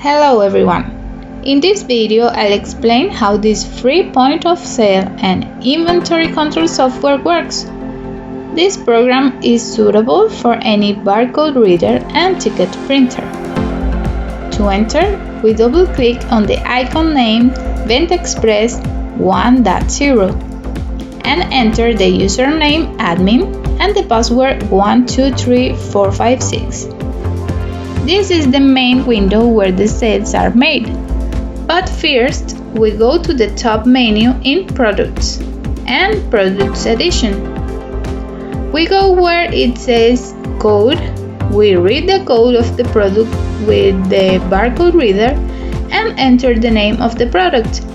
Hello everyone! In this video I'll explain how this free point of sale and inventory control software works. This program is suitable for any barcode reader and ticket printer. To enter, we double-click on the icon named VentaExpress 1.0 and enter the username admin and the password 123456. This is the main window where the sales are made. But first, we go to the top menu in Products and Products Edition. We go where it says Code. We read the code of the product with the barcode reader and enter the name of the product,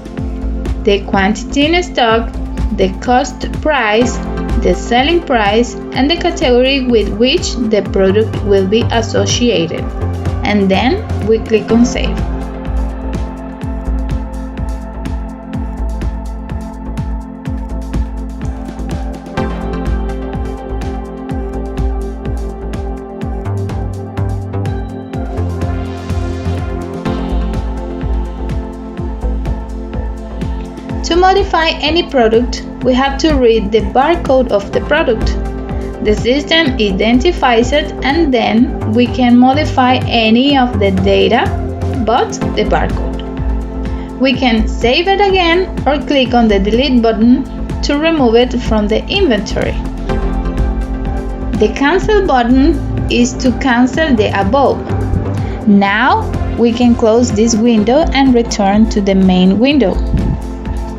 the quantity in stock, the cost price, the selling price, and the category with which the product will be associated. And then we click on Save. To modify any product, we have to read the barcode of the product. The system identifies it and then we can modify any of the data but the barcode. We can save it again or click on the delete button to remove it from the inventory. The cancel button is to cancel the above. Now we can close this window and return to the main window.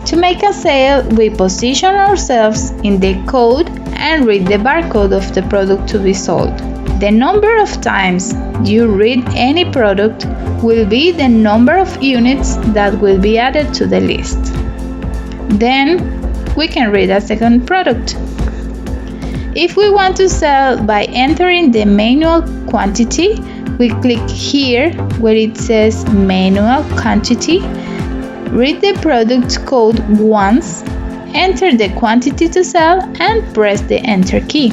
To make a sale, we position ourselves in the code and read the barcode of the product to be sold. The number of times you read any product will be the number of units that will be added to the list. Then we can read a second product. If we want to sell by entering the manual quantity, we click here where it says Manual Quantity. Read the product code once, enter the quantity to sell and press the Enter key.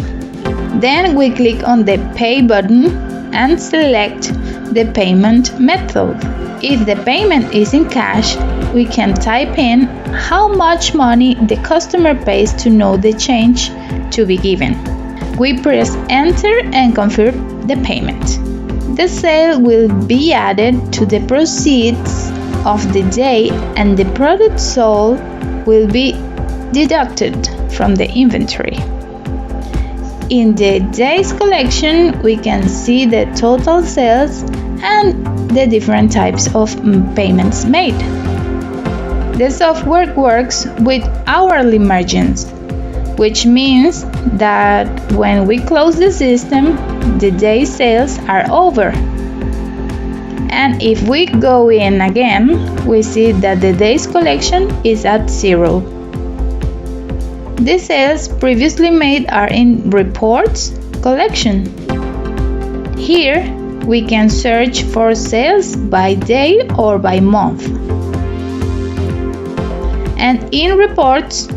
Then we click on the Pay button and select the payment method. If the payment is in cash, we can type in how much money the customer pays to know the change to be given. We press Enter and confirm the payment. The sale will be added to the proceeds of the day and the product sold will be deducted from the inventory. In the days collection, we can see the total sales and the different types of payments made. The software works with hourly margins, which means that when we close the system, the day sales are over. And if we go in again, we see that the days collection is at 0. The sales previously made are in Reports Collection. Here, we can search for sales by day or by month. And in Reports,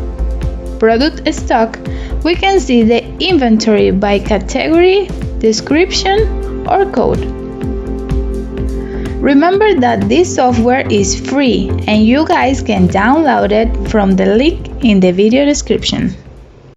Product Stock, we can see the inventory by category, description, or code. Remember that this software is free and you guys can download it from the link in the video description.